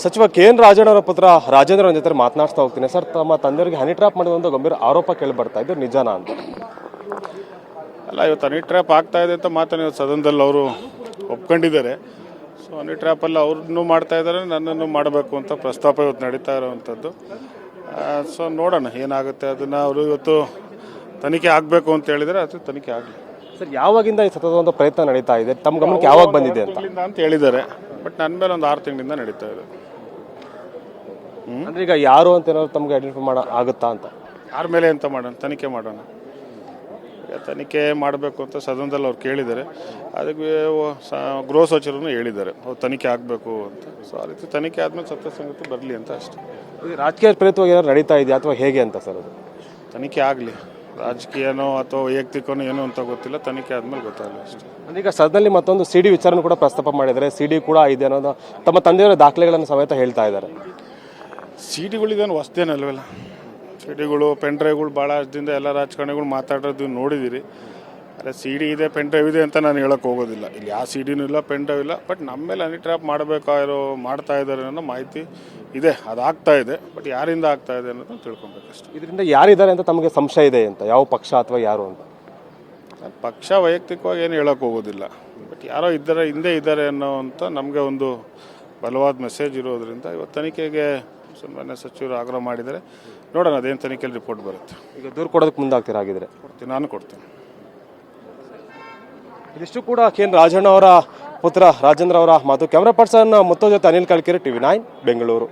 ಸಚಿವ K N Rajanna ಅವರ ಪುತ್ರ ರಾಜೇಂದ್ರ ಅವರ ಜೊತೆ ಮಾತನಾಡ್ತಾ ಹೋಗ್ತೀನಿ. ಸರ್, ತಮ್ಮ ತಂದೆಯವರಿಗೆ ಹನಿ ಟ್ರ್ಯಾಪ್ ಮಾಡಿದ ಒಂದು ಗಂಭೀರ ಆರೋಪ ಕೇಳಿ ಬರ್ತಾ ಇದ್ದು ನಿಜನಾ ಅಂತ? ಅಲ್ಲ, ಇವತ್ತು ಹನಿ ಟ್ರ್ಯಾಪ್ ಆಗ್ತಾ ಇದೆ ಅಂತ ಮಾತನ್ನು ಇವತ್ತು ಸದನದಲ್ಲಿ ಅವರು ಒಪ್ಕೊಂಡಿದ್ದಾರೆ. ಸೊ ಹನಿ ಟ್ರ್ಯಾಪಲ್ಲಿ ಅವ್ರನ್ನೂ ಮಾಡ್ತಾ ಇದ್ದಾರೆ, ನನ್ನನ್ನು ಮಾಡಬೇಕು ಅಂತ ಪ್ರಸ್ತಾಪ ಇವತ್ತು ನಡೀತಾ ಇರೋವಂಥದ್ದು. ಸೊ ನೋಡೋಣ ಏನಾಗುತ್ತೆ. ಅದನ್ನು ಅವರು ಇವತ್ತು ತನಿಖೆ ಆಗಬೇಕು ಅಂತ ಹೇಳಿದರೆ ಅದು ತನಿಖೆ ಆಗಲಿ. ಸರ್, ಯಾವಾಗಿಂದ ಈ ಸತತ ಒಂದು ಪ್ರಯತ್ನ ನಡೀತಾ ಇದೆ? ತಮ್ಮ ಗಮನಕ್ಕೆ ಯಾವಾಗ ಬಂದಿದೆ ಅಂತ ಹೇಳಿದ್ದಾರೆ. ಬಟ್ ನನ್ನ ಮೇಲೆ ಒಂದು 6 ತಿಂಗಳಿಂದ ನಡೀತಾ ಇದೆ. ಅಂದ್ರೆ ಈಗ ಯಾರು ಅಂತ ಏನಾದ್ರು ತಮಗೆ ಐಡೆಂಟಿಫೈ ಆಗುತ್ತಾ ಅಂತ? ಯಾರ ಮೇಲೆ ಅಂತ ಮಾಡೋಣ, ತನಿಖೆ ಮಾಡೋಣ. ತನಿಖೆ ಮಾಡಬೇಕು ಅಂತ ಸದನದಲ್ಲಿ ಅವ್ರು ಕೇಳಿದ್ದಾರೆ. ಅದಕ್ಕೆ ಗೃಹ ಸಚಿವರನ್ನು ಹೇಳಿದ್ದಾರೆ ಅವ್ರು ತನಿಖೆ ಆಗಬೇಕು ಅಂತ. ಸೊ ಆ ರೀತಿ ತನಿಖೆ ಆದಮೇಲೆ ಸತ್ಯ ಸಂಗತಿ ಬರಲಿ ಅಂತ ಅಷ್ಟೇ. ರಾಜಕೀಯ ಪ್ರೇರಿತವಾಗಿ ಏನಾದ್ರು ನಡೀತಾ ಇದೆಯಾ ಅಥವಾ ಹೇಗೆ ಅಂತ ಸರ್? ಅದು ತನಿಖೆ ಆಗಲಿ. ರಾಜಕೀಯನೋ ಅಥವಾ ವೈಯಕ್ತಿಕನೋ ಏನೋ ಅಂತ ಗೊತ್ತಿಲ್ಲ, ತನಿಖೆ ಆದಮೇಲೆ ಗೊತ್ತಾಗಲ್ಲ ಅಷ್ಟೇ. ಈಗ ಸದನದಲ್ಲಿ ಮತ್ತೊಂದು ಸಿಡಿ ವಿಚಾರನೂ ಕೂಡ ಪ್ರಸ್ತಾಪ ಮಾಡಿದ್ದಾರೆ. ಸಿಡಿ ಕೂಡ ಇದೆ ಅನ್ನೋದು ತಮ್ಮ ತಂದೆಯವರ ದಾಖಲೆಗಳನ್ನು ಸಮೇತ ಹೇಳ್ತಾ ಇದ್ದಾರೆ. ಸಿಡಿಗಳಿದೇನು ಹೊಸದೇನಲ್ವಲ್ಲ. ಸಿಡಿಗಳು, ಪೆನ್ ಡ್ರೈವ್ಗಳು ಭಾಳ ದಿನದಿಂದ ಎಲ್ಲ ರಾಜಕಾರಣಿಗಳು ಮಾತಾಡೋದು ನೋಡಿದ್ದೀರಿ. ಅದೇ ಸಿಡಿ ಇದೆ, ಪೆನ್ ಡ್ರೈವ್ ಇದೆ ಅಂತ ನಾನು ಹೇಳೋಕ್ಕೆ ಹೋಗೋದಿಲ್ಲ. ಇಲ್ಲಿ ಯಾವ ಸಿಡಿನೂ ಇಲ್ಲ, ಪೆನ್ ಡ್ರೈವ್ ಇಲ್ಲ. ಬಟ್ ನಮ್ಮ ಮೇಲೆ ಹನಿ ಟ್ರ್ಯಾಪ್ ಮಾಡ್ತಾ ಇದ್ದಾರೆ ಅನ್ನೋ ಮಾಹಿತಿ ಇದೆ. ಅದು ಆಗ್ತಾ ಇದೆ. ಬಟ್ ಯಾರಿಂದ ಆಗ್ತಾ ಇದೆ ಅನ್ನೋದನ್ನ ತಿಳ್ಕೊಬೇಕಷ್ಟೆ. ಇದರಿಂದ ಯಾರಿದ್ದಾರೆ ಅಂತ ತಮಗೆ ಸಂಶಯ ಇದೆ ಅಂತ? ಯಾವ ಪಕ್ಷ ಅಥವಾ ಯಾರು ಅಂತ? ಪಕ್ಷ ವೈಯಕ್ತಿಕವಾಗಿ ಏನು ಹೇಳೋಕ್ಕೆ ಹೋಗೋದಿಲ್ಲ. ಬಟ್ ಯಾರೋ ಹಿಂದೆ ಇದ್ದಾರೆ ಅನ್ನೋವಂಥ ನಮಗೆ ಒಂದು ಬಲವಾದ ಮೆಸೇಜ್ ಇರೋದ್ರಿಂದ ಇವತ್ತು ತನಿಖೆಗೆ ಸನ್ಮಾನ್ಯ ಸಚಿವರು ಆಗ್ರಹ ಮಾಡಿದರೆ ನೋಡೋಣ ಅದೇನು ತನಿಖೆಯಲ್ಲಿ ರಿಪೋರ್ಟ್ ಬರುತ್ತೆ. ಈಗ ದೂರು ಕೊಡೋದಕ್ಕೆ ಮುಂದಾಗ್ತೀರಾ? ಆಗಿದ್ರೆ ನಾನು ಕೊಡ್ತೀನಿ. ಇದಿಷ್ಟು ಕೂಡ ಕೆ ಎನ್ ರಾಜಣ್ಣ ಅವರ ಪುತ್ರ ರಾಜೇಂದ್ರ ಅವರ ಮಾತು. ಕ್ಯಾಮ್ರಾ ಪರ್ಸನ್ ಮುತ್ತೋ ಜೊತೆ ಅನಿಲ್ ಕಳ್ಕೆರೆ, TV9 ಬೆಂಗಳೂರು.